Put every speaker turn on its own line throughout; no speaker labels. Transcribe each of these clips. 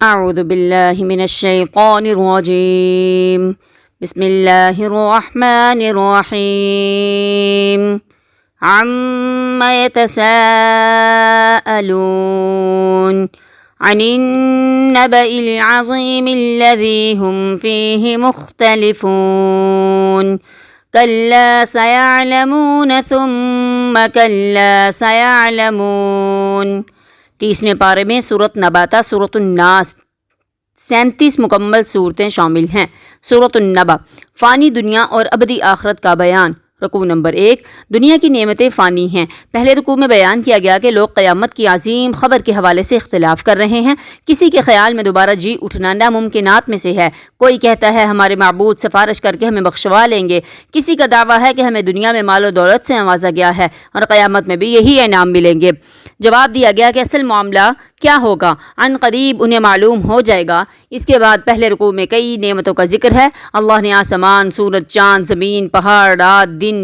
اعوذ باللہ من الشیطان الرجیم بسم اللہ الرحمن الرحیم عما يتساءلون عن النبأ العظیم الذی هم فیہ مختلفون کلا سیعلمون ثم کلا سیعلمون۔ 30ویں پارے میں سورۃ نبا تا سورۃ الناس 37 مکمل صورتیں شامل ہیں۔ سورۃ النبا فانی دنیا اور ابدی آخرت کا بیان۔ رکوع نمبر 1 دنیا کی نعمتیں فانی ہیں۔ پہلے رکوع میں بیان کیا گیا کہ لوگ قیامت کی عظیم خبر کے حوالے سے اختلاف کر رہے ہیں۔ کسی کے خیال میں دوبارہ جی اٹھنا ناممکنات میں سے ہے۔ کوئی کہتا ہے ہمارے معبود سفارش کر کے ہمیں بخشوا لیں گے۔ کسی کا دعویٰ ہے کہ ہمیں دنیا میں مال و دولت سے نوازا گیا ہے اور قیامت میں بھی یہی انعام ملیں گے۔ جواب دیا گیا کہ اصل معاملہ کیا ہوگا عن قریب انہیں معلوم ہو جائے گا۔ اس کے بعد پہلے رکوع میں کئی نعمتوں کا ذکر ہے۔ اللہ نے آسمان، سورج، چاند، زمین، پہاڑ، رات، دن،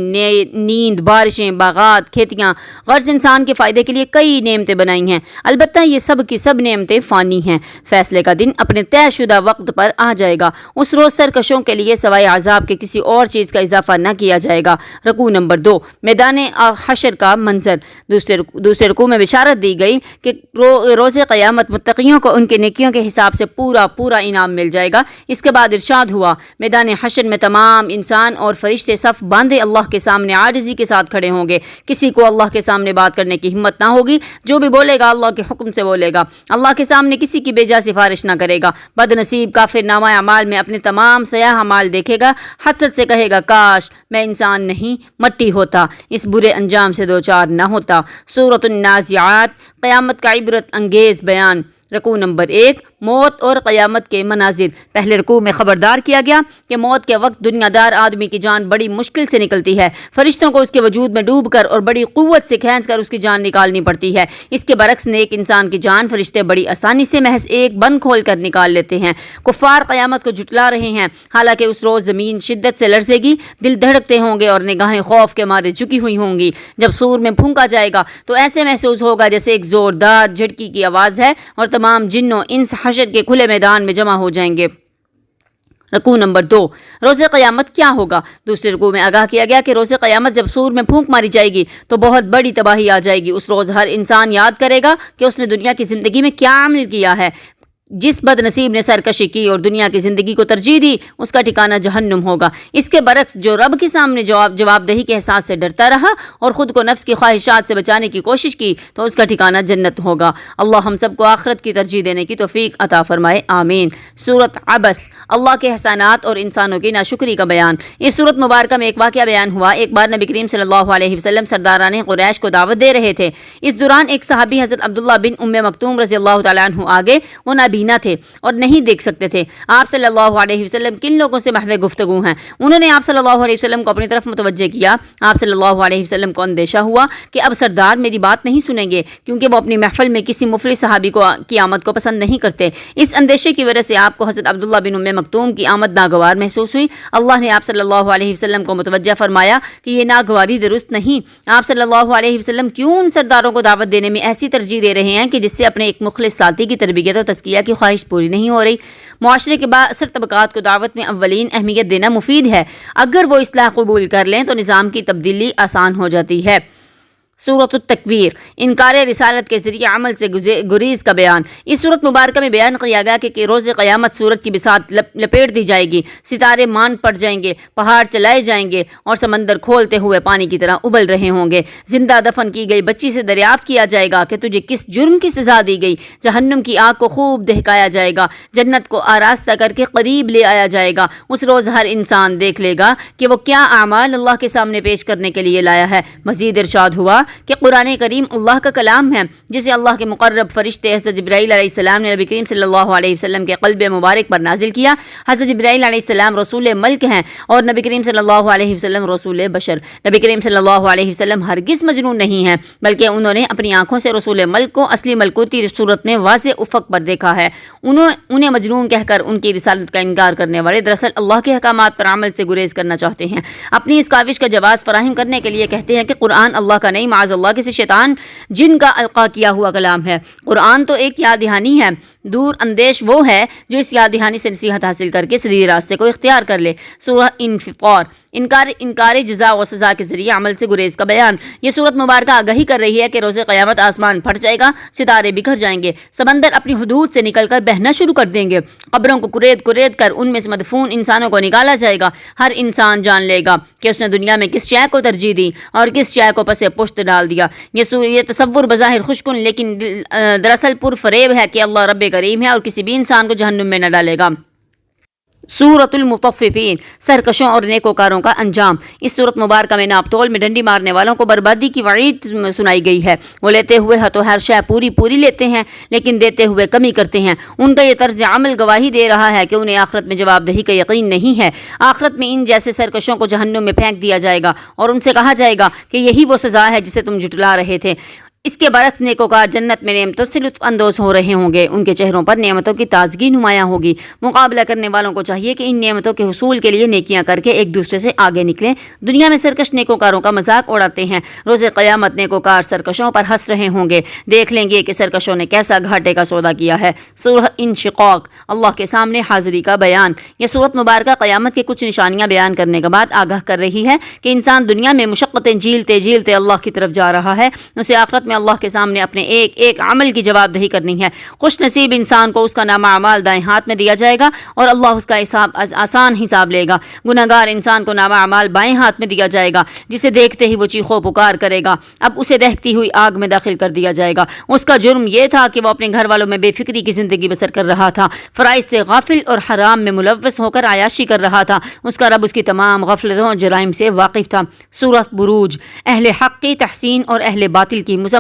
نیند، بارشیں، باغات، کھیتیاں، غرض انسان کے فائدے کے لیے کئی نعمتیں بنائی ہیں۔ البتہ یہ سب کی سب نعمتیں فانی ہیں۔ فیصلے کا دن اپنے طے شدہ وقت پر آ جائے گا۔ اس روز سرکشوں کے لیے سوائے عذاب کے کسی اور چیز کا اضافہ نہ کیا جائے گا۔ رکوع نمبر 2 میدان حشر کا منظر۔ دوسرے رکوع میں بشارت دی گئی کہ روز قیامت متقیوں کو ان کے نیکیوں کے حساب سے پورا انعام مل جائے گا۔ اس کے بعد ارشاد ہوا میدان حشر میں تمام انسان اور فرشتے صف باندھے اللہ کے سامنے عاجزی کے ساتھ کھڑے ہوں گے۔ کسی کو اللہ کے سامنے بات کرنے کی ہمت نہ ہوگی۔ جو بھی بولے گا اللہ کے حکم سے بولے گا۔ اللہ کے سامنے کسی کی بیجا سفارش نہ کرے گا۔ بد نصیب کافر نامہ اعمال میں اپنے تمام سیاہ اعمال دیکھے گا، حسرت سے کہے گا کاش میں انسان نہیں مٹی ہوتا، اس برے انجام سے دوچار نہ ہوتا۔ سورۃ النازعات قیامت کا عبرت انگیز بیان۔ رکوع نمبر 1 موت اور قیامت کے مناظر۔ پہلے رکوع میں خبردار کیا گیا کہ موت کے وقت دنیا دار آدمی کی جان بڑی مشکل سے نکلتی ہے۔ فرشتوں کو اس کے وجود میں ڈوب کر اور بڑی قوت سے کھینچ کر اس کی جان نکالنی پڑتی ہے۔ اس کے برعکس نیک انسان کی جان فرشتے بڑی آسانی سے محض ایک بند کھول کر نکال لیتے ہیں۔ کفار قیامت کو جھٹلا رہے ہیں، حالانکہ اس روز زمین شدت سے لرزے گی، دل دھڑکتے ہوں گے اور نگاہیں خوف کے مارے جھکی ہوئی ہوں گی۔ جب سور میں پھونکا جائے گا تو ایسے محسوس ہوگا جیسے ایک زوردار جھٹکی کی آواز ہے اور تمام جنوں انس حشر کے کھلے میدان میں جمع ہو جائیں گے۔ رکوع نمبر 2 روز قیامت کیا ہوگا۔ دوسرے رکوع میں آگاہ کیا گیا کہ روز قیامت جب سور میں پھونک ماری جائے گی تو بہت بڑی تباہی آ جائے گی۔ اس روز ہر انسان یاد کرے گا کہ اس نے دنیا کی زندگی میں کیا عمل کیا ہے۔ جس بد نصیب نے سرکشی کی اور دنیا کی زندگی کو ترجیح دی اس کا ٹھکانہ جہنم ہوگا۔ اس کے برعکس جو رب کے سامنے جواب دہی کے احساس سے ڈرتا رہا اور خود کو نفس کی خواہشات سے بچانے کی کوشش کی تو اس کا ٹھکانہ جنت ہوگا۔ اللہ ہم سب کو آخرت کی ترجیح دینے کی توفیق عطا فرمائے، آمین۔ سورۃ عبس اللہ کے احسانات اور انسانوں کی ناشکری کا بیان۔ اس سورۃ مبارکہ میں ایک واقعہ بیان ہوا۔ ایک بار نبی کریم صلی اللہ علیہ وسلم سرداران قریش کو دعوت دے رہے تھے۔ اس دوران ایک صحابی حضرت عبداللہ بن ام مکتوم رضی اللہ تعالیٰ عنہ آگے، وہ نابینا تھے اور نہیں دیکھ سکتے تھے۔ آپ صلی اللہ علیہ وسلم کن لوگوں سے محو گفتگو ہیں؟ انہوں نے آپ صلی اللہ علیہ وسلم کو اپنی طرف متوجہ کیا۔ آپ صلی اللہ علیہ وسلم کو اندیشہ ہوا کہ اب سردار میری بات نہیں سنیں گے، کیونکہ وہ اپنی محفل میں کسی مفلس صحابی کی آمد کو پسند نہیں کرتے۔ اس اندیشے کی وجہ سے آپ کو حضرت عبداللہ بن ام مکتوم کی آمد ناگوار محسوس ہوئی۔ اللہ نے آپ صلی اللہ علیہ وسلم کو متوجہ فرمایا کہ یہ ناگواری درست نہیں۔ آپ صلی اللہ علیہ وسلم کیوں ان سرداروں کو دعوت دینے میں ایسی ترجیح دے رہے ہیں کہ جس سے اپنے ایک مخلص ساتھی کی تربیت اور تزکیہ کی خواہش پوری نہیں ہو رہی؟ معاشرے کے بااثر طبقات کو دعوت میں اولین اہمیت دینا مفید ہے۔ اگر وہ اصلاح قبول کر لیں تو نظام کی تبدیلی آسان ہو جاتی ہے۔ سورۃ التکویر انکار رسالت کے ذریعے عمل سے گریز کا بیان۔ اس سورۃ مبارکہ میں بیان کیا گیا کہ روز قیامت سورج کی بساط لپیٹ دی جائے گی، ستارے مان پڑ جائیں گے، پہاڑ چلائے جائیں گے اور سمندر کھولتے ہوئے پانی کی طرح ابل رہے ہوں گے۔ زندہ دفن کی گئی بچی سے دریافت کیا جائے گا کہ تجھے کس جرم کی سزا دی گئی۔ جہنم کی آگ کو خوب دہکایا جائے گا، جنت کو آراستہ کر کے قریب لے آیا جائے گا۔ اس روز ہر انسان دیکھ لے گا کہ وہ کیا اعمال اللہ کے سامنے پیش کرنے کے لیے لایا ہے۔ مزید ارشاد ہوا کہ قرآن کریم اللہ کا کلام ہے، جسے اللہ کے مقرب فرشتے حضرت جبرائیل علیہ السلام نے نبی کریم صلی اللہ علیہ وسلم کے قلب مبارک پر نازل کیا۔ حضرت جبرائیل علیہ السلام رسول ملک ہیں اور نبی کریم صلی اللہ علیہ وسلم رسول بشر۔ نبی کریم صلی اللہ علیہ وسلم ہرگز مجنون نہیں ہیں، بلکہ انہوں نے اپنی آنکھوں سے رسول ملک کو اصلی ملکوتی صورت میں واضح افق پر دیکھا ہے۔ انہیں مجنون کہہ کر ان کی رسالت کا انکار کرنے والے دراصل اللہ کے احکامات پر عمل سے گریز کرنا چاہتے ہیں۔ اپنی اس کاوش کا جواز فراہم کرنے کے لیے کہتے ہیں کہ قرآن اللہ کا نہیں معاذ اللہ کسی شیطان جن کا القا کیا ہوا کلام ہے۔ قرآن تو ایک یاد دہانی ہے، دور اندیش وہ ہے جو اس یاد دہانی سے نصیحت حاصل کر کے سیدھے راستے کو اختیار کر لے۔ سورہ انفطار، انکار جزا و سزا کے ذریعے عمل سے گریز کا بیان۔ یہ سورت مبارکہ آگہی کر رہی ہے کہ روز قیامت آسمان پھٹ جائے گا، ستارے بکھر جائیں گے، سمندر اپنی حدود سے نکل کر بہنا شروع کر دیں گے، قبروں کو کرید کر ان میں سے مدفون انسانوں کو نکالا جائے گا۔ ہر انسان جان لے گا کہ اس نے دنیا میں کس شے کو ترجیح دی اور کس شے کو پس پشت ڈال دیا۔ یہ تصور بظاہر خوشکن لیکن دراصل پر فریب ہے کہ اللہ رب کریم ہے اور کسی بھی انسان کو جہنم میں نہ ڈالے گا۔ سورۃ المطففین، سرکشوں اور نیکوکاروں کا انجام۔ اس سورت مبارکہ میں ناپ تول میں ڈنڈی مارنے والوں کو بربادی کی وعید سنائی گئی ہے۔ وہ لیتے ہوئے ہتو ہر شے پوری لیتے ہیں لیکن دیتے ہوئے کمی کرتے ہیں۔ ان کا یہ طرز عمل گواہی دے رہا ہے کہ انہیں آخرت میں جواب دہی کا یقین نہیں ہے۔ آخرت میں ان جیسے سرکشوں کو جہنم میں پھینک دیا جائے گا اور ان سے کہا جائے گا کہ یہی وہ سزا ہے جسے تم جھٹلا رہے تھے۔ اس کے برعکس نیکوکار جنت میں نعمتوں سے لطف اندوز ہو رہے ہوں گے، ان کے چہروں پر نعمتوں کی تازگی نمایاں ہوگی۔ مقابلہ کرنے والوں کو چاہیے کہ ان نعمتوں کے حصول کے لیے نیکیاں کر کے ایک دوسرے سے آگے نکلیں۔ دنیا میں سرکش نیکوکاروں کا مذاق اڑاتے ہیں، روز قیامت نیکوکار سرکشوں پر ہنس رہے ہوں گے، دیکھ لیں گے کہ سرکشوں نے کیسا گھاٹے کا سودا کیا ہے۔ سورہ انشقاق، اللہ کے سامنے حاضری کا بیان۔ یہ سورت مبارکہ قیامت کی کچھ نشانیاں بیان کرنے کے بعد آگاہ کر رہی ہے کہ انسان دنیا میں مشقتیں جھیلتے اللہ کی طرف جا رہا ہے، اسے آخرت میں اللہ کے سامنے اپنے ایک عمل کی جواب دہی کرنی ہے۔ خوش نصیب انسان کو اس کا نامہ اعمال دائیں ہاتھ میں دیا جائے گا اور اللہ اس کا آسان حساب لے گا۔ گناہگار انسان کو نامہ اعمال بائیں ہاتھ میں دیا جائے گا، جسے دیکھتے ہی وہ چیخو پکار کرے گا، اب اسے دہتی ہوئی آگ میں داخل کر دیا جائے گا۔ اس کا جرم یہ تھا کہ وہ اپنے گھر والوں میں بے فکری کی زندگی بسر کر رہا تھا، فرائض سے غافل اور حرام میں ملوث ہو کر عیاشی کر رہا تھا۔ اس کا رب اس کی تمام غفلتوں اور جرائم سے واقف تھا۔ سورہ بروج، اہل حق کی تحسین اور اہل باطل کی مذمت۔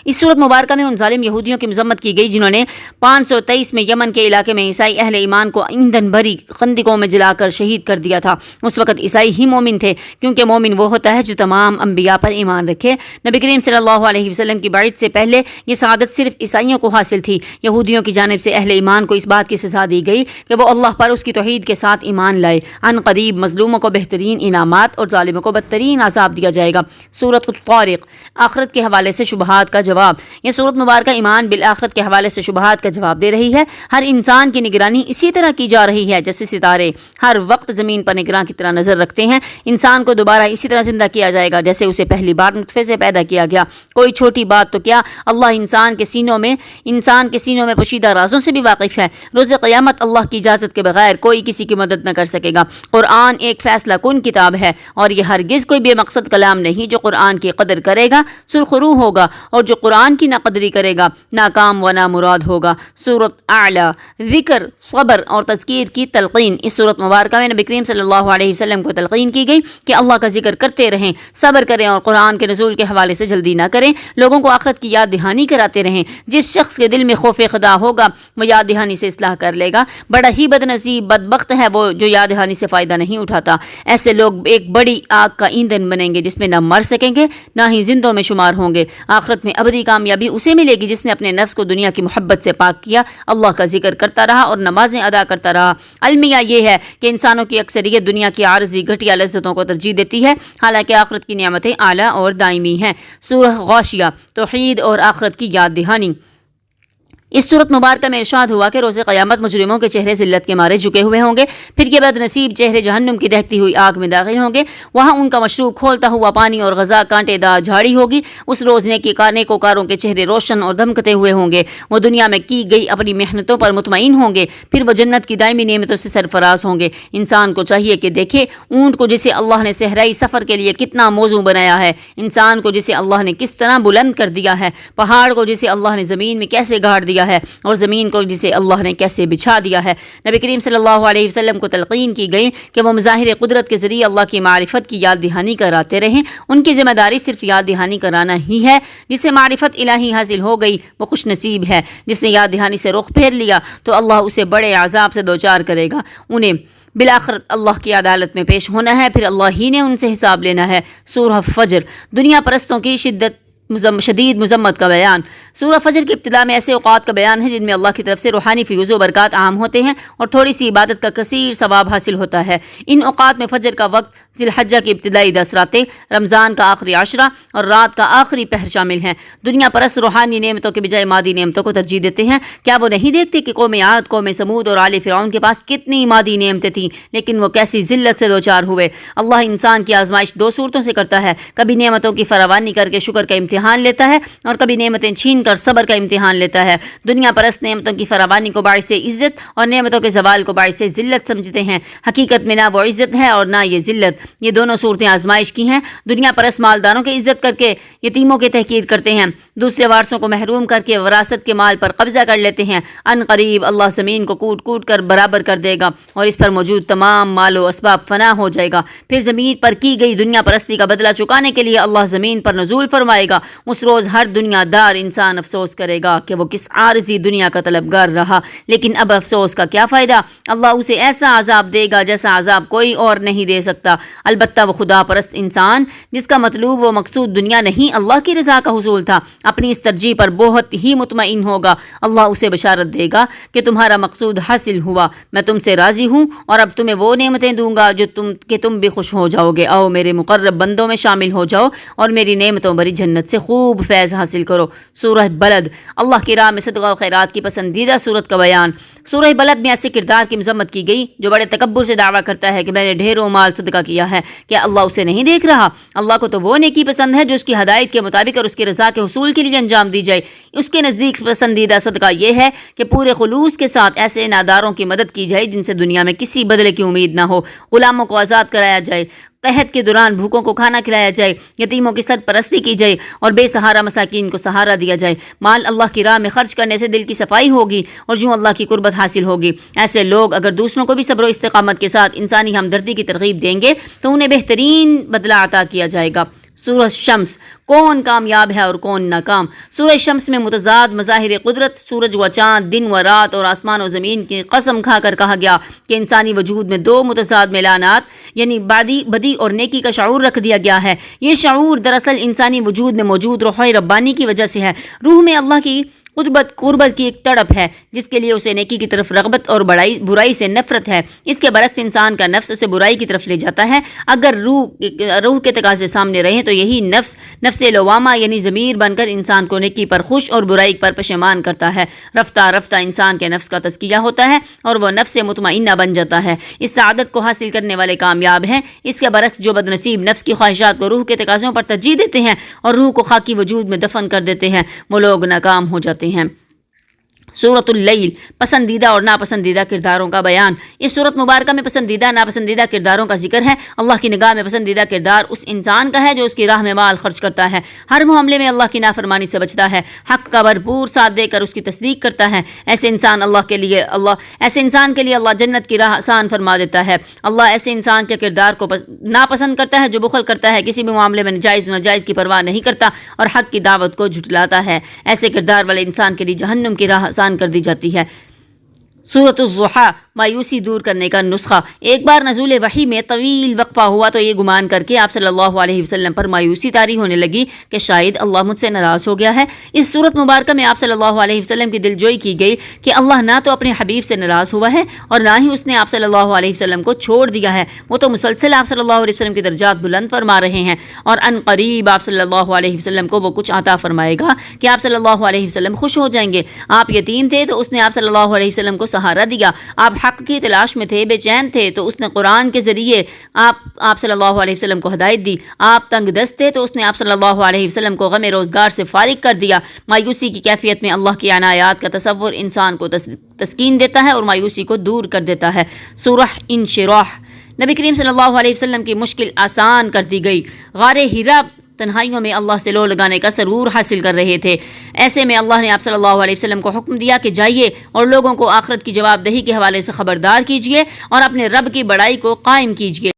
اس سورت مبارکہ میں ان ظالم یہودیوں کی مذمت کی گئی جنہوں نے 523 میں یمن کے علاقے میں عیسائی اہل ایمان کو ایندھن بھری خندقوں میں جلا کر شہید کر دیا تھا۔ اس وقت عیسائی ہی مومن تھے، کیونکہ مومن وہ ہوتا ہے جو تمام انبیاء پر ایمان رکھے۔ نبی کریم صلی اللہ علیہ وسلم کی بعثت سے پہلے یہ سعادت صرف عیسائیوں کو حاصل تھی۔ یہودیوں کی جانب سے اہل ایمان کو اس بات کی سزا دی گئی کہ وہ اللہ پر اس کی توحید کے ساتھ ایمان لائے۔ عن قریب مظلوموں کو بہترین انعامات اور ظالموں کو بدترین عذاب دیا جائے گا۔ سورۃ الطارق، آخرت کے حوالے سے شبہات کا جواب۔ یہ سورت مبارکہ ایمان بالآخرت کے حوالے سے شبہات کا جواب دے رہی ہے۔ ہر انسان کی نگرانی اسی طرح کی جا رہی ہے جیسے ستارے ہر وقت زمین پر نگراں کی طرح نظر رکھتے ہیں۔ انسان کو دوبارہ اسی طرح زندہ کیا جائے گا جیسے اسے پہلی بار نطفے سے پیدا کیا گیا۔ کوئی چھوٹی بات تو کیا، اللہ انسان کے سینوں میں پوشیدہ رازوں سے بھی واقف ہے۔ روز قیامت اللہ کی اجازت کے بغیر کوئی کسی کی مدد نہ کر سکے گا۔ قرآن ایک فیصلہ کن کتاب ہے اور یہ ہرگز کوئی بے مقصد کلام نہیں۔ جو قرآن کی قدر کرے گا سرخرو ہوگا اور جو قرآن کی نہ قدری کرے گا ناکام و نامراد ہوگا۔ سورۃ اعلیٰ، ذکر، صبر اور تذکیر کی تلقین۔ اس سورت مبارکہ میں نبی کریم صلی اللہ علیہ وسلم کو تلقین کی گئی کہ اللہ کا ذکر کرتے رہیں، صبر کریں اور قرآن کے نزول کے حوالے سے جلدی نہ کریں۔ لوگوں کو آخرت کی یاد دہانی کراتے رہیں۔ جس شخص کے دل میں خوف خدا ہوگا وہ یاد دہانی سے اصلاح کر لے گا۔ بڑا ہی بد نصیب بدبخت ہے وہ جو یاد دہانی سے فائدہ نہیں اٹھاتا۔ ایسے لوگ ایک بڑی آگ کا ایندھن بنیں گے جس میں نہ مر سکیں گے نہ ہی زندوں میں شمار ہوں گے۔ آخرت میں ابدی کامیابی اسے ملے گی جس نے اپنے نفس کو دنیا کی محبت سے پاک کیا، اللہ کا ذکر کرتا رہا اور نمازیں ادا کرتا رہا۔ المیہ یہ ہے کہ انسانوں کی اکثریت دنیا کی عارضی گھٹیا لذتوں کو ترجیح دیتی ہے، حالانکہ آخرت کی نعمتیں اعلیٰ اور دائمی ہیں۔ سورہ غاشیہ، توحید اور آخرت کی یاد دہانی۔ اس صورت مبارکہ میں ارشاد ہوا کہ روز قیامت مجرموں کے چہرے ذلت کے مارے جھکے ہوئے ہوں گے، پھر یہ بد نصیب چہرے جہنم کی دہتی ہوئی آگ میں داخل ہوں گے، وہاں ان کا مشروب کھولتا ہوا پانی اور غذا کانٹے دار جھاڑی ہوگی۔ اس روز نیکوکاروں کے چہرے روشن اور دمکتے ہوئے ہوں گے، وہ دنیا میں کی گئی اپنی محنتوں پر مطمئن ہوں گے، پھر وہ جنت کی دائمی نعمتوں سے سرفراز ہوں گے۔ انسان کو چاہیے کہ دیکھے اونٹ کو جسے اللہ نے صحرائی سفر کے لیے کتنا موزوں بنایا ہے، انسان کو جسے اللہ نے کس طرح بلند کر دیا ہے، پہاڑ کو جسے اللہ نے زمین میں کیسے گاڑ دیا ہے اور زمین کو جسے اللہ نے کیسے بچھا دیا ہے۔ نبی کریم صلی اللہ علیہ وسلم کو تلقین کی گئی کہ وہ مظاہر قدرت کے ذریعے اللہ کی معرفت کی یاد دہانی کراتے رہیں۔ ان کی ذمہ داری صرف یاد دہانی کرانا ہی ہے۔ جسے معرفت الہی حاصل ہو گئی وہ خوش نصیب ہے، جس نے یاد دہانی سے رخ پھیر لیا تو اللہ اسے بڑے عذاب سے دوچار کرے گا۔ انہیں بالآخر اللہ کی عدالت میں پیش ہونا ہے، پھر اللہ ہی نے ان سے حساب لینا ہے۔ سورہ فجر، دنیا پرستوں کی شدت شدید مذمت کا بیان۔ سورہ فجر کی ابتدا میں ایسے اوقات کا بیان ہے جن میں اللہ کی طرف سے روحانی فیوز و برکات عام ہوتے ہیں اور تھوڑی سی عبادت کا کثیر ثواب حاصل ہوتا ہے۔ ان اوقات میں فجر کا وقت، ذی الحجہ کی ابتدائی 10 راتیں، رمضان کا آخری عشرہ اور رات کا آخری پہر شامل ہیں۔ دنیا پرست روحانی نعمتوں کے بجائے مادی نعمتوں کو ترجیح دیتے ہیں۔ کیا وہ نہیں دیکھتے کہ قوم عاد، قوم سمود اور آل فرعون کے پاس کتنی مادی نعمتیں تھیں، لیکن وہ کیسی ذلت سے دوچار ہوئے۔ اللہ انسان کی آزمائش 2 صورتوں سے کرتا ہے، کبھی نعمتوں کی فراوانی کر کے شکر کا امتحان لیتا ہے اور کبھی نعمتیں چھین کر صبر کا امتحان لیتا ہے۔ دنیا پرست نعمتوں کی فراوانی کو باعث عزت اور نعمتوں کے زوال کو باعث ذلت سمجھتے ہیں۔ حقیقت میں نہ وہ عزت ہے اور نہ یہ ذلت، یہ دونوں صورتیں آزمائش کی ہیں۔ دنیا پرست مالداروں کی عزت کر کے یتیموں کی تحقیر کرتے ہیں، دوسرے وارثوں کو محروم کر کے وراثت کے مال پر قبضہ کر لیتے ہیں۔ ان قریب اللہ زمین کو کوٹ کوٹ کر برابر کر دے گا اور اس پر موجود تمام مال و اسباب فنا ہو جائے گا۔ پھر زمین پر کی گئی دنیا پرستی کا بدلہ چکانے کے لیے اللہ زمین پر نزول فرمائے گا۔ اس روز ہر دنیا دار انسان افسوس کرے گا کہ وہ کس عارضی دنیا کا طلبگار رہا، لیکن اب افسوس کا کیا فائدہ؟ اللہ اسے ایسا عذاب دے گا جیسا عذاب کوئی اور نہیں دے سکتا۔ البتہ وہ خدا پرست انسان جس کا مطلوب و مقصود دنیا نہیں اللہ کی رضا کا حصول تھا، اپنی اس ترجیح پر بہت ہی مطمئن ہوگا۔ اللہ اسے بشارت دے گا کہ تمہارا مقصود حاصل ہوا، میں تم سے راضی ہوں اور اب تمہیں وہ نعمتیں دوں گا جو تم بھی خوش ہو جاؤ گے۔ آؤ میرے مقرب بندوں میں شامل ہو جاؤ اور میری نعمتوں بری جنت سے خوب فیض حاصل کرو۔ سورہ بلد، اللہ کی راہ میں صدقہ و خیرات کی پسندیدہ صورت کا بیان۔ سورہ بلد میں ایسے کردار کی مذمت کی گئی جو بڑے تکبر سے دعویٰ کرتا ہے کہ میں نے ڈھیروں مال صدقہ کیا ہے، کیا اللہ اسے نہیں دیکھ رہا؟ اللہ کو تو وہ نیکی پسند ہے جو اس کی ہدایت کے مطابق اور اس کی رضا کے حصول کے لیے انجام دی جائے۔ اس کے نزدیک پسندیدہ صدقہ یہ ہے کہ پورے خلوص کے ساتھ ایسے ناداروں کی مدد کی جائے جن سے دنیا میں کسی بدلے کی امید نہ ہو، غلاموں کو آزاد کرایا جائے، قحط کے دوران بھوکوں کو کھانا کھلایا جائے، یتیموں کی سرپرستی کی جائے اور بے سہارا مساکین کو سہارا دیا جائے۔ مال اللہ کی راہ میں خرچ کرنے سے دل کی صفائی ہوگی اور جو اللہ کی قربت حاصل ہوگی۔ ایسے لوگ اگر دوسروں کو بھی صبر و استقامت کے ساتھ انسانی ہمدردی کی ترغیب دیں گے تو انہیں بہترین بدلہ عطا کیا جائے گا۔ سورہ شمس، کون کامیاب ہے اور کون ناکام؟ سورہ شمس میں متضاد مظاہر قدرت، سورج و چاند، دن و رات اور آسمان و زمین کی قسم کھا کر کہا گیا کہ انسانی وجود میں 2 متضاد میلانات یعنی بدی اور نیکی کا شعور رکھ دیا گیا ہے۔ یہ شعور دراصل انسانی وجود میں موجود روح ربانی کی وجہ سے ہے۔ روح میں اللہ کی قربت کی ایک تڑپ ہے جس کے لیے اسے نیکی کی طرف رغبت اور برائی سے نفرت ہے۔ اس کے برعکس انسان کا نفس اسے برائی کی طرف لے جاتا ہے۔ اگر روح کے تقاضے سامنے رہیں تو یہی نفس لوامہ یعنی ضمیر بن کر انسان کو نیکی پر خوش اور برائی پر پشیمان کرتا ہے۔ رفتہ رفتہ انسان کے نفس کا تزکیہ ہوتا ہے اور وہ نفس مطمئنہ بن جاتا ہے۔ اس سعادت کو حاصل کرنے والے کامیاب ہیں۔ اس کے برعکس جو بدنصیب نفس کی خواہشات کو روح کے تقاضوں پر ترجیح دیتے ہیں اور روح کو خاکی وجود میں دفن کر دیتے ہیں، وہ لوگ ناکام ہو جاتے ہیں۔ سورۃ اللیل، پسندیدہ اور ناپسندیدہ کرداروں کا بیان۔ اس سورت مبارکہ میں پسندیدہ ناپسندیدہ کرداروں کا ذکر ہے۔ اللہ کی نگاہ میں پسندیدہ کردار اس انسان کا ہے جو اس کی راہ میں مال خرچ کرتا ہے، ہر معاملے میں اللہ کی نافرمانی سے بچتا ہے، حق کا بھرپور ساتھ دے کر اس کی تصدیق کرتا ہے۔ ایسے انسان کے لیے اللہ جنت کی راہ آسان فرما دیتا ہے۔ اللہ ایسے انسان کے کردار کو ناپسند کرتا ہے جو بخل کرتا ہے، کسی بھی معاملے میں جائز ناجائز کی پرواہ نہیں کرتا اور حق کی دعوت کو جھٹلاتا ہے۔ ایسے کردار والے انسان کے لیے جہنم کی راہ آسان کر دی جاتی ہے۔ سورۃ الضحیٰ، مایوسی دور کرنے کا نسخہ۔ ایک بار نزول وحی میں طویل وقفہ ہوا تو یہ گمان کر کے آپ صلی اللہ علیہ وسلم پر مایوسی طاری ہونے لگی کہ شاید اللہ مجھ سے ناراض ہو گیا ہے۔ اس سورت مبارکہ میں آپ صلی اللہ علیہ وسلم کی دلجوئی کی گئی کہ اللہ نہ تو اپنے حبیب سے ناراض ہوا ہے اور نہ ہی اس نے آپ صلی اللہ علیہ وسلم کو چھوڑ دیا ہے، وہ تو مسلسل آپ صلی اللہ علیہ وسلم کی درجات بلند فرما رہے ہیں اور ان قریب آپ صلی اللہ علیہ وسلم کو وہ کچھ عطا فرمائے گا کہ آپ صلی اللہ علیہ وسلم خوش ہو جائیں گے۔ آپ یتیم تھے تو اس نے آپ صلی اللہ علیہ وسلم کو سہارا دیا، آپ حق کی تلاش میں تھے، بے چین تھے تو اس نے قرآن کے ذریعے آپ صلی اللہ علیہ وسلم کو ہدایت دی، آپ تنگ دست تھے تو اس نے آپ صلی اللہ علیہ وسلم کو غم روزگار سے فارغ کر دیا۔ مایوسی کی کیفیت میں اللہ کی عنایات کا تصور انسان کو تسکین دیتا ہے اور مایوسی کو دور کر دیتا ہے۔ سورہ انشراح، نبی کریم صلی اللہ علیہ وسلم کی مشکل آسان کر دی گئی۔ غار حرا تنہائیوں میں اللہ سے لو لگانے کا سرور حاصل کر رہے تھے، ایسے میں اللہ نے آپ صلی اللہ علیہ وسلم کو حکم دیا کہ جائیے اور لوگوں کو آخرت کی جواب دہی کے حوالے سے خبردار کیجیے اور اپنے رب کی بڑائی کو قائم کیجیے۔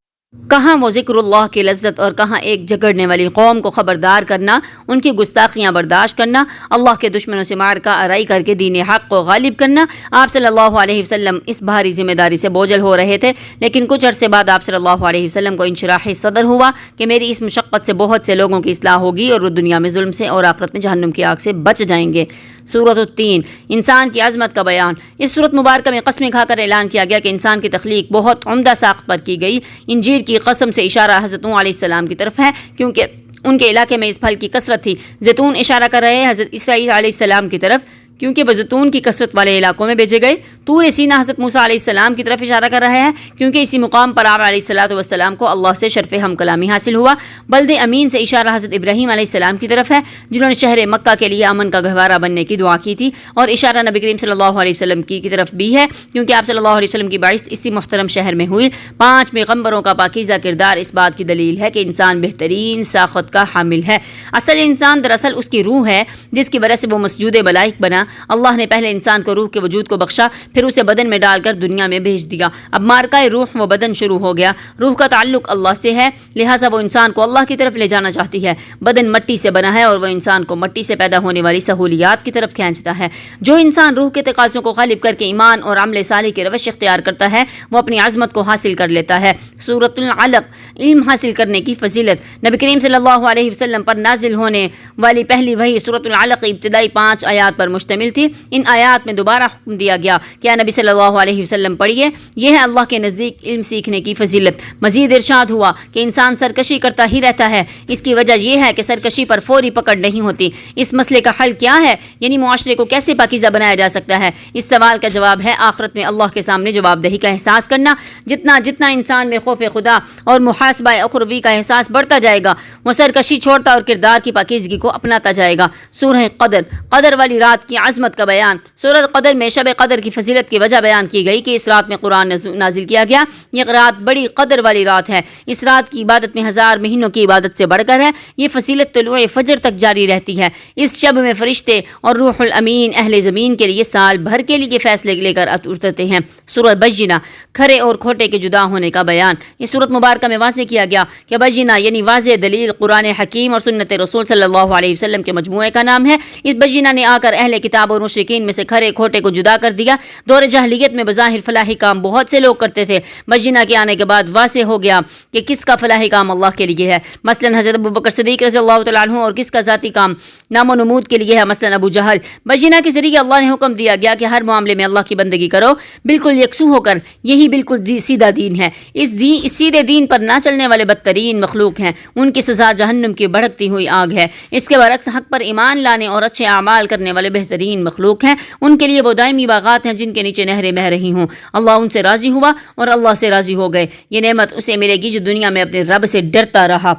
کہاں وہ ذکر اللہ کی لذت اور کہاں ایک جھگڑنے والی قوم کو خبردار کرنا، ان کی گستاخیاں برداشت کرنا، اللہ کے دشمنوں سے معرکہ آرائی کر کے دین حق کو غالب کرنا۔ آپ صلی اللہ علیہ وسلم اس بھاری ذمہ داری سے بوجھل ہو رہے تھے، لیکن کچھ عرصے بعد آپ صلی اللہ علیہ وسلم کو انشراح صدر ہوا کہ میری اس مشقت سے بہت سے لوگوں کی اصلاح ہوگی اور وہ دنیا میں ظلم سے اور آخرت میں جہنم کی آگ سے بچ جائیں گے۔ سورۃ التین، انسان کی عظمت کا بیان۔ اس سورۃ مبارکہ میں قسمیں کھا کر اعلان کیا گیا کہ انسان کی تخلیق بہت عمدہ ساخت پر کی گئی۔ انجیل کی قسم سے اشارہ حضرت نوح علیہ السلام کی طرف ہے، کیونکہ ان کے علاقے میں اس پھل کی کثرت تھی۔ زیتون اشارہ کر رہے ہیں حضرت اسرائیل علیہ السلام کی طرف، کیونکہ وہ زیتون کی کثرت والے علاقوں میں بھیجے گئے۔ طور سینا حضرت موسیٰ علیہ السلام کی طرف اشارہ کر رہا ہے، کیونکہ اسی مقام پر آپ علیہ السلام کو اللہ سے شرف ہم کلامی حاصل ہوا۔ بلد امین سے اشارہ حضرت ابراہیم علیہ السلام کی طرف ہے، جنہوں نے شہر مکہ کے لیے امن کا گہوارہ بننے کی دعا کی تھی، اور اشارہ نبی کریم صلی اللہ علیہ وسلم کی طرف بھی ہے، کیونکہ آپ صلی اللہ علیہ وسلم کی باعث اسی محترم شہر میں ہوئی۔ 5 پیغمبروں کا پاکیزہ کردار اس بات کی دلیل ہے کہ انسان بہترین ساخت کا حامل ہے۔ اصل انسان دراصل اس کی روح ہے، جس کی وجہ سے وہ مسجود ملائک بنا۔ اللہ نے پہلے انسان کو روح کے وجود کو بخشا، پھر اسے بدن میں ڈال کر دنیا میں بھیج دیا۔ اب معرکہ روح و بدن شروع ہو گیا۔ روح کا تعلق اللہ سے ہے، لہٰذا وہ انسان کو اللہ کی طرف لے جانا چاہتی ہے۔ بدن مٹی سے بنا ہے اور وہ انسان کو مٹی سے پیدا ہونے والی سہولیات کی طرف کھینچتا ہے۔ جو انسان روح کے تقاضوں کو غالب کر کے ایمان اور عمل صالح کی روش اختیار کرتا ہے، وہ اپنی عظمت کو حاصل کر لیتا ہے۔ سورۃ العلق، علم حاصل کرنے کی فضیلت۔ نبی کریم صلی اللہ علیہ وسلم پر نازل ہونے والی پہلی وحی سورۃ العلق ابتدائی 5 آیات پر مشتمل تھی۔ ان آیات میں دوبارہ حکم دیا گیا کہ نبی صلی اللہ علیہ وسلم پڑھیے، یہ ہے اللہ کے نزدیک علم سیکھنے کی فضیلت۔ مزید ارشاد ہوا کہ انسان سرکشی کرتا ہی رہتا ہے، اس کی وجہ یہ ہے کہ سرکشی پر فوری پکڑ نہیں ہوتی۔ اس مسئلے کا حل کیا ہے، یعنی معاشرے کو کیسے پاکیزہ بنایا جا سکتا ہے؟ اس سوال کا جواب ہے آخرت میں اللہ کے سامنے جواب دہی کا احساس کرنا۔ جتنا انسان میں خوف خدا اور محاسبہ اخروی کا احساس بڑھتا جائے گا، وہ سرکشی چھوڑتا اور کردار کی پاکیزگی کو اپناتا جائے گا۔ سورہ قدر، قدر والی رات کی عظمت کا بیان۔ سورہ قدر میں شب قدر کی فضیلت کی وجہ بیان کی گئی کہ اس رات میں قرآن نازل کیا گیا۔ یہ رات بڑی قدر والی رات ہے۔ اس رات کی عبادت میں 1000 مہینوں کی عبادت سے بڑھ کر ہے۔ یہ فضیلت طلوع فجر تک جاری رہتی ہے۔ اس شب میں فرشتے اور روح الامین اہل زمین کے لیے سال بھر کے لیے فیصلے لے کر اترتے ہیں۔ سورہ بینہ، کھرے اور کھوٹے کے جدا ہونے کا بیان۔ اس سورۃ مبارکہ میں واضح کیا گیا کہ بینہ یعنی واضح دلیل قرآن حکیم اور سنت رسول صلی اللہ علیہ وسلم کے مجموعے کا نام ہے۔ اس بینہ نے آ کر اہل کتاب اور مشرکین میں سے کھرے کھوٹے کو جدا کر دیا۔ دور جاہلیت میں بظاہر فلاحی کام بہت سے لوگ کرتے تھے، بینہ کے آنے کے بعد واضح ہو گیا کہ کس کا فلاحی کام اللہ کے لیے ہے، مثلا حضرت ابوبکر صدیق رضی اللہ تعالیٰ عنہ، اور کس کا ذاتی کام نام و نمود کے لیے ہے، مثلا ابو جہل۔ بینہ کے ذریعے اللہ نے حکم دیا گیا کہ ہر معاملے میں اللہ کی بندگی کرو بالکل یکسو ہو کر، یہی بالکل سیدھا دین ہے۔ اس سیدھے دین پر نہ چلنے والے بدترین مخلوق ہیں، ان کی سزا جہنم کی بھڑکتی ہوئی آگ ہے۔ اس کے برعکس حق پر ایمان لانے اور اچھے اعمال کرنے والے بہترین مخلوق ہیں، ان کے لیے وہ دائمی باغات ہیں جن کے نیچے نہریں بہہ رہی ہوں۔ اللہ ان سے راضی ہوا اور اللہ سے راضی ہو گئے۔ یہ نعمت اسے ملے گی جو دنیا میں اپنے رب سے ڈرتا رہا۔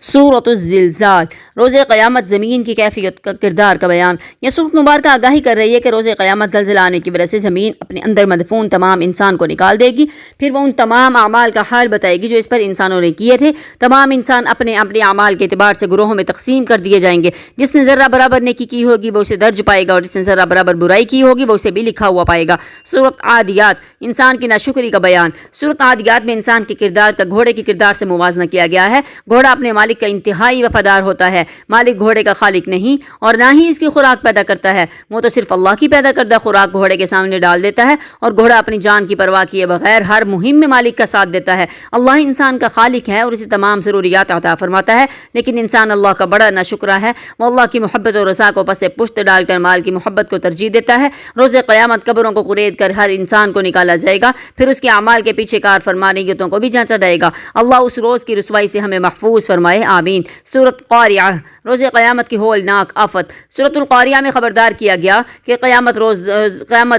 سورۃ الزلزال، روز قیامت زمین کی کیفیت کا کردار کا بیان۔ یہ سورۃ مبارکہ آگاہی کر رہی ہے کہ روز قیامت زلزلہ آنے کی وجہ سے زمین اپنے اندر مدفون تمام انسان کو نکال دے گی، پھر وہ ان تمام اعمال کا حال بتائے گی جو اس پر انسانوں نے کیے تھے۔ تمام انسان اپنے اپنے اعمال کے اعتبار سے گروہوں میں تقسیم کر دیے جائیں گے۔ جس نے ذرہ برابر نیکی کی ہوگی وہ اسے درج پائے گا، اور جس نے ذرہ برابر برائی کی ہوگی وہ اسے بھی لکھا ہوا پائے گا۔ سورۃ عادیات، انسان کی ناشکری کا بیان۔ سورۃ عادیات میں انسان کے کردار کا گھوڑے کے کردار سے موازنہ کیا گیا ہے۔ گھوڑا اپنے مالک کا انتہائی وفادار ہوتا ہے۔ مالک گھوڑے کا خالق نہیں اور نہ ہی اس کی خوراک پیدا کرتا ہے، وہ تو صرف اللہ کی پیدا کردہ خوراک گھوڑے کے سامنے ڈال دیتا ہے، اور گھوڑا اپنی جان کی پرواہ کیے بغیر ہر مہم میں مالک کا ساتھ دیتا ہے۔ اللہ انسان کا خالق ہے اور اسے تمام ضروریات عطا فرماتا ہے، لیکن انسان اللہ کا بڑا ناشکرا ہے۔ وہ اللہ کی محبت اور رضا کو پس پشت ڈال کر مال کی محبت کو ترجیح دیتا ہے۔ روز قیامت قبروں کو قرید کر ہر انسان کو نکالا جائے گا، پھر اس کے اعمال کے پیچھے کار فرما نیتوں کو بھی جانچا جائے گا۔ اللہ اس روز کی رسوائی سے ہمیں محفوظ فرمائے، آمین۔ سورۃ قاریعہ، روز قیامت کی ہولناک آفت۔ سورۃ القاریعہ میں خبردار کیا گیا کہ قیامت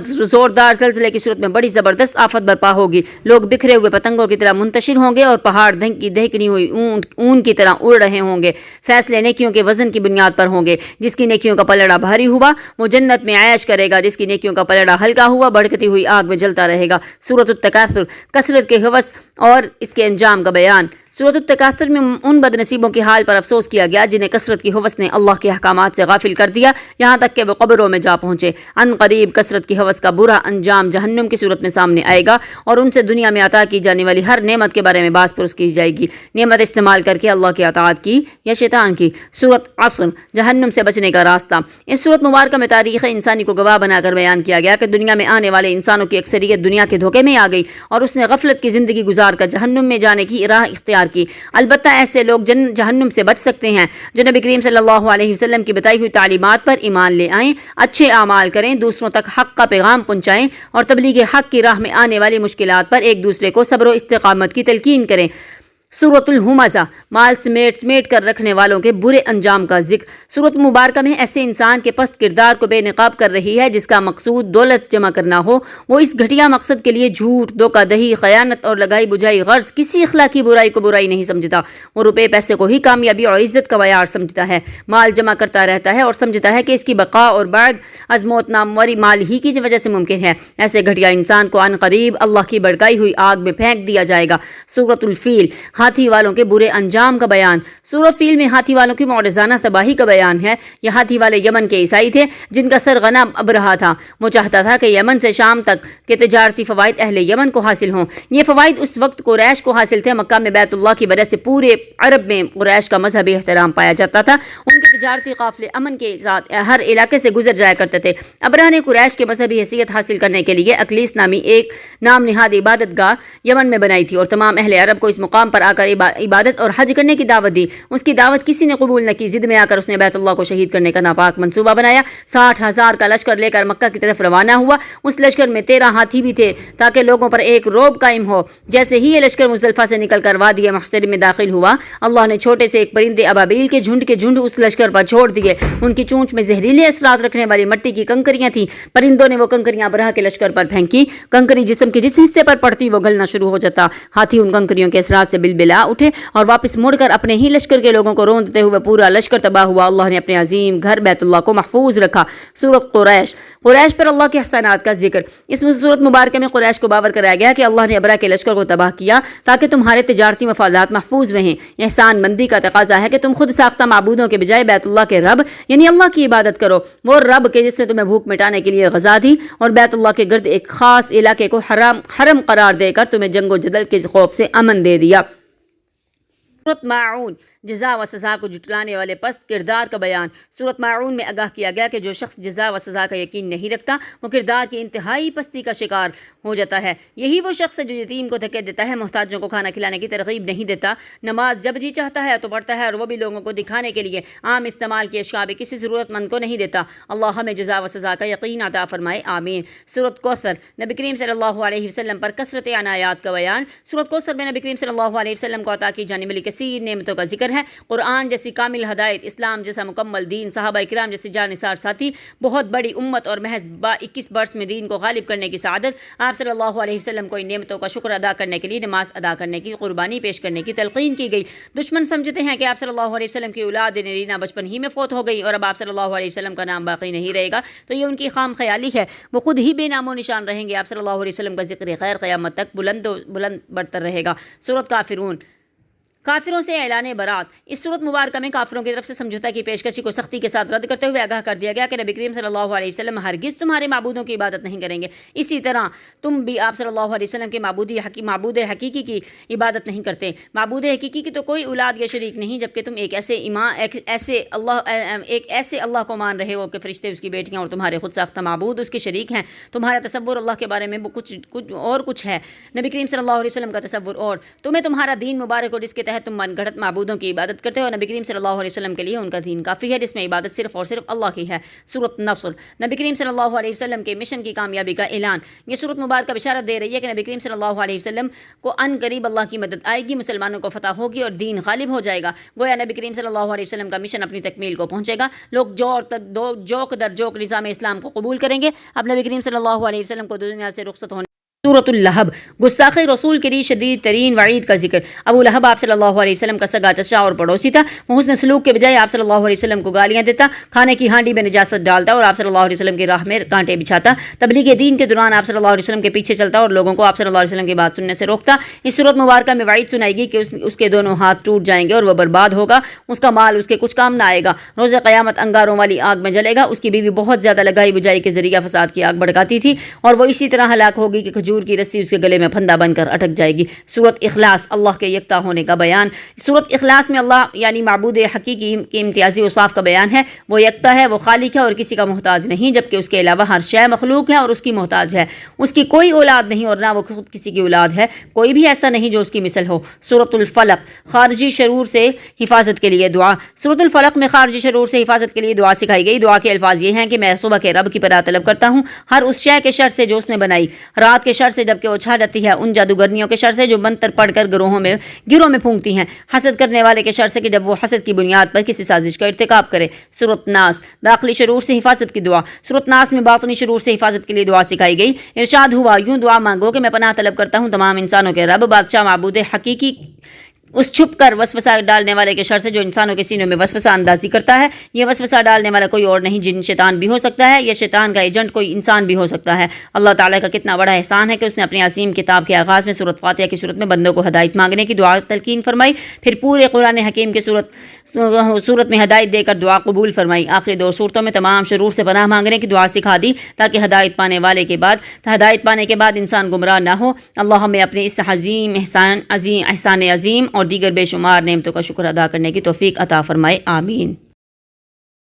زوردار زلزلے کی صورت میں بڑی زبردست آفت برپا ہوگی۔ لوگ بکھرے ہوئے پتنگوں کی طرح منتشر ہوں گے اور پہاڑ دہکنی ہوئی اون کی طرح اڑ رہے ہوں گے۔ فیصلے نیکیوں کے وزن کی بنیاد پر ہوں گے۔ جس کی نیکیوں کا پلڑا بھاری ہوا وہ جنت میں عیش کرے گا، جس کی نیکیوں کا پلڑا ہلکا ہوا بھڑکتی ہوئی آگ میں جلتا رہے گا۔ سورۃ التکاثر، کثرت کے ہوس اور اس کے انجام کا بیان۔ سورۃ التکاثر میں ان بدنصیبوں کے حال پر افسوس کیا گیا جنہیں کثرت کی ہوس نے اللہ کے احکامات سے غافل کر دیا، یہاں تک کہ وہ قبروں میں جا پہنچے۔ ان قریب کثرت کی ہوس کا برا انجام جہنم کی صورت میں سامنے آئے گا اور ان سے دنیا میں عطا کی جانے والی ہر نعمت کے بارے میں باز پرس کی جائے گی، نعمت استعمال کر کے اللہ کی اطاعت کی یا شیطان کی۔ سورۃ عصر، جہنم سے بچنے کا راستہ۔ اس سورۃ مبارکہ میں تاریخ انسانی کو گواہ بنا کر بیان کیا گیا کہ دنیا میں آنے والے انسانوں کی اکثریت دنیا کے دھوکے میں آ گئی اور اس نے غفلت کی زندگی گزار کر جہنم میں جانے کی راہ اختیار کی۔ البتہ ایسے لوگ جہنم سے بچ سکتے ہیں جو نبی کریم صلی اللہ علیہ وسلم کی بتائی ہوئی تعلیمات پر ایمان لے آئیں، اچھے اعمال کریں، دوسروں تک حق کا پیغام پہنچائیں اور تبلیغ حق کی راہ میں آنے والی مشکلات پر ایک دوسرے کو صبر و استقامت کی تلقین کریں۔ سورۃ الہمزہ، مال سمیٹ کر رکھنے والوں کے برے انجام کا ذکر۔ سورۃ مبارکہ میں ایسے انسان کے پست کردار کو بے نقاب کر رہی ہے جس کا مقصود دولت جمع کرنا ہو، وہ اس گھٹیا مقصد کے لیے جھوٹ، دھوکہ دہی، خیانت اور لگائی بجھائی غرض کسی اخلاقی برائی کو برائی نہیں سمجھتا۔ وہ روپے پیسے کو ہی کامیابی اور عزت کا معیار سمجھتا ہے، مال جمع کرتا رہتا ہے اور سمجھتا ہے کہ اس کی بقا اور بعد از موت ناموری مال ہی کی وجہ سے ممکن ہے۔ ایسے گھٹیا انسان کو عن قریب اللہ کی بھڑکائی ہوئی آگ میں پھینک دیا جائے گا۔ سورۃ الفیل، ہاتھی والوں کے برے انجام کا بیان۔ سورۃ فیل میں ہاتھی والوں کی معجزانہ تباہی کا بیان ہے۔ یہ ہاتھی والے یمن کے عیسائی تھے جن کا سرغنہ ابرہہ تھا۔ وہ چاہتا تھا کہ یمن سے شام تک کے تجارتی فوائد اہل یمن کو حاصل ہوں۔ یہ فوائد اس وقت قریش کو حاصل تھے۔ مکہ میں بیت اللہ کی وجہ سے پورے عرب میں قریش کا مذہبی احترام پایا جاتا تھا۔ ان کے تجارتی قافلے امن کے ساتھ ہر علاقے سے گزر جایا کرتے تھے۔ ابرہہ نے قریش کے مذہبی حیثیت حاصل کرنے کے لیے اکلیس نامی ایک نام نہاد عبادت گاہ یمن میں بنائی تھی اور تمام اہل عرب کو اس مقام پر آ کر عبادت اور حج کرنے کی دعوت دی۔ اس کی دعوت کسی نے قبول نہ کی۔ ضد میں آ کر اس نے بیت اللہ کو شہید کرنے کا ناپاک منصوبہ بنایا۔ 60,000 کا لشکر لے کر مکہ کی طرف روانہ ہوا۔ اس لشکر میں 13 ہاتھی بھی تھے تاکہ لوگوں پر ایک رعب قائم ہو۔ جیسے ہی یہ لشکر مزدلفہ سے نکل کر وادی محصر میں داخل ہوا، اللہ نے چھوٹے سے ایک پرندے ابابیل کے جھنڈ اس لشکر پر چھوڑ دیے۔ ان کی چونچ میں زہریلے اثرات رکھنے والی مٹی کی کنکریاں تھیں۔ پرندوں نے وہ کنکریاں ابرہہ کے لشکر پر پھینکی۔ کنکری جسم کے جس حصے پر پڑتی وہ گلنا شروع ہو جاتا۔ ہاتھی ان کنکریوں کے اثرات سے بلبلا اٹھے اور واپس مڑ کر اپنے ہی لشکر کے لوگوں کو روندتے ہوئے پورا لشکر تباہ ہوا۔ اللہ نے اپنے عظیم گھر بیت اللہ کو محفوظ رکھا۔ سورۃ قریش پر اللہ کے احسانات کا ذکر۔ اس سورۃ مبارکہ میں قریش کو باور کرایا گیا کہ اللہ نے ابرہہ کے لشکر کو تباہ کیا تاکہ تمہارے تجارتی مفادات محفوظ رہیں۔ احسان مندی کا تقاضا ہے کہ تم خود ساختہ معبودوں کے بجائے بیت اللہ کے رب یعنی اللہ کی عبادت کرو، وہ رب کے جس نے تمہیں بھوک مٹانے کے لیے غذا دی اور بیت اللہ کے گرد ایک خاص علاقے کو حرم قرار دے کر تمہیں جنگ و جدل کے خوف سے امن دے دیا۔ سورۃ ماعون، جزا و سزا کو جھٹلانے والے پست کردار کا بیان۔ سورۃ ماعون میں آگاہ کیا گیا کہ جو شخص جزا و سزا کا یقین نہیں رکھتا وہ کردار کی انتہائی پستی کا شکار ہو جاتا ہے۔ یہی وہ شخص ہے جو یتیم کو دھکے دیتا ہے، محتاجوں کو کھانا کھلانے کی ترغیب نہیں دیتا، نماز جب جی چاہتا ہے تو پڑھتا ہے اور وہ بھی لوگوں کو دکھانے کے لیے، عام استعمال کی اشیاء بھی کسی ضرورت مند کو نہیں دیتا۔ اللہ ہمیں جزا و سزا کا یقین عطا فرمائے، آمین۔ سورۃ کوثر، نبی کریم صلی اللہ علیہ وسلم پر کثرت عنایات کا بیان۔ سورۃ کوثر میں نبی کریم صلی اللہ علیہ وسلم کو عطا کی جانے والی کثیر نعمتوں کا ذکر ہے۔ قرآن جیسی کامل ہدایت، اسلام جیسا مکمل دین، صحابہ کرام جیسے جانثار ساتھی، بہت بڑی امت اور محض 21 برس میں دین کو غالب کرنے کی سعادت۔ آپ صلی اللہ علیہ وسلم کو ان نعمتوں کا شکر ادا کرنے کے لیے نماز ادا کرنے کی، قربانی پیش کرنے کی تلقین کی گئی۔ دشمن سمجھتے ہیں کہ آپ صلی اللہ علیہ وسلم کی اولاد نرینہ بچپن ہی میں فوت ہو گئی اور اب آپ صلی اللہ علیہ وسلم کا نام باقی نہیں رہے گا، تو یہ ان کی خام خیالی ہے۔ وہ خود ہی بے نام و نشان رہیں گے۔ آپ صلی اللہ علیہ وسلم کا ذکر خیر قیامت تک بلند برتر رہے گا۔ سورۃ کافرون، کافروں سے اعلان برات۔ اس سورۃ مبارکہ میں کافروں کی طرف سے سمجھوتا کی پیشکشی کو سختی کے ساتھ رد کرتے ہوئے آگاہ کر دیا گیا کہ نبی کریم صلی اللہ علیہ وسلم ہرگز تمہارے معبودوں کی عبادت نہیں کریں گے، اسی طرح تم بھی آپ صلی اللہ علیہ وسلم کے معبود حقیقی کی عبادت نہیں کرتے۔ معبود حقیقی کی تو کوئی اولاد یا شریک نہیں، جبکہ تم ایک ایسے اللہ کو مان رہے ہو کہ فرشتے اس کی بیٹیاں اور تمہارے خود ساختہ معبود اس کے شریک ہیں۔ تمہارا تصور اللہ کے بارے میں کچھ ہے، نبی کریم صلی اللہ علیہ وسلم کا تصور اور تمہیں تمہارا دین مبارک اور جس کے تحت تم من گھڑت معبودوں کی عبادت کرتے ہو۔ نبی کریم صلی اللہ علیہ وسلم کے لیے ان کا دین کافی ہے جس میں عبادت صرف اور صرف اللہ کی ہے۔ سورۃ نصر، نبی کریم صلی اللہ علیہ وسلم کے مشن کی کامیابی کا اعلان۔ یہ سورۃ مبارکہ بشارت دے رہی ہے کہ نبی کریم صلی اللہ علیہ وسلم کو ان قریب اللہ کی مدد آئے گی، مسلمانوں کو فتح ہوگی اور دین غالب ہو جائے گا۔ گویا نبی کریم صلی اللہ علیہ وسلم کا مشن اپنی تکمیل کو پہنچے گا۔ لوگ جوک در جوک نظام اسلام کو قبول کریں گے۔ اب نبی کریم صلی اللہ علیہ وسلم کو دنیا سے رخصت ہونے سورۃ اللہب، گستاخ رسول کے لیے شدید ترین وعید کا ذکر۔ ابو لہب آپ صلی اللہ علیہ وسلم کا سگا چچا اور پڑوسی تھا۔ وہ حسن سلوک کے بجائے آپ صلی اللہ علیہ وسلم کو گالیاں دیتا، کھانے کی ہانڈی میں نجاست ڈالتا اور آپ صلی اللہ علیہ وسلم کی راہ میں کانٹے بچھاتا۔ تبلیغ دین کے دوران آپ صلی اللہ علیہ وسلم کے پیچھے چلتا اور لوگوں کو آپ صلی اللہ علیہ وسلم کی بات سننے سے روکتا۔ اس صورت مبارکہ میں وعید سنائی گئی کہ اس کے دونوں ہاتھ ٹوٹ جائیں گے اور وہ برباد ہوگا، اس کا مال اس کے کچھ کام نہ آئے گا، روز قیامت انگاروں والی آگ میں جلے گا۔ اس کی بیوی بہت زیادہ لگائی بجائی کے ذریعہ فساد کی آگ بھڑکاتی تھی اور وہ اسی طرح ہلاک ہوگی کہ کھجور کی رسی اس کے گلے میں پھندا بن کر اٹک جائے گی۔ سورۃ اخلاص، اللہ کے یکتا ہونے کا بیان۔ سورۃ اخلاص میں اللہ یعنی معبود حقیقی کے امتیازی اوصاف کا بیان ہے۔ وہ یکتا ہے، وہ خالق ہے اور کسی کا محتاج نہیں، جبکہ اس کے علاوہ ہر شے مخلوق ہے اور اس کی محتاج ہے۔ اس کی کوئی اولاد نہیں اور نہ وہ خود کسی کی اولاد ہے، کوئی بھی ایسا نہیں جو اس کی مثل ہو۔ سورۃ الفلق، خارجی شرور سے حفاظت کے لیے دعا۔ سورۃ الفلق میں خارجی شرور سے حفاظت کے لیے دعا سکھائی گئی۔ دعا کے الفاظ یہ ہیں کہ میں صبح کے رب کی پناہ طلب کرتا ہوں ہر اس شے کے شر سے جو اس نے بنائی، رات کے شر سے جبکہ وہ چھا جاتی ہے، ان جادوگرنیوں کے شر سے جو منتر پڑھ کر گروہ میں پھونکتی ہیں، حسد کرنے والے کے شر سے کہ جب وہ حسد کی بنیاد پر کسی سازش کا ارتکاب کرے۔ سورۃ ناس، داخلی شرور سے حفاظت کی دعا۔ سورۃ ناس میں باطنی شرور سے حفاظت کے لیے دعا سکھائی گئی۔ ارشاد ہوا، یوں دعا مانگو کہ میں پناہ طلب کرتا ہوں تمام انسانوں کے رب، بادشاہ، معبود حقیقی، اس چھپ کر وسوسہ ڈالنے والے کے شر سے جو انسانوں کے سینوں میں وسوسہ اندازی کرتا ہے۔ یہ وسوسہ ڈالنے والا کوئی اور نہیں جن شیطان بھی ہو سکتا ہے، یا شیطان کا ایجنٹ کوئی انسان بھی ہو سکتا ہے۔ اللہ تعالیٰ کا کتنا بڑا احسان ہے کہ اس نے اپنی عظیم کتاب کے آغاز میں سورۃ فاتحہ کی صورت میں بندوں کو ہدایت مانگنے کی دعا تلقین فرمائی، پھر پورے قرآن حکیم کے صورت میں ہدایت دے کر دعا قبول فرمائی۔ آخری دو صورتوں میں تمام شرور سے پناہ مانگنے کی دعا سکھا دی تاکہ ہدایت پانے کے بعد انسان گمراہ نہ ہو۔ اللہ ہمیں اپنے اس احسان عظیم اور دیگر بے شمار نعمتوں کا شکر ادا کرنے کی توفیق عطا فرمائے، آمین۔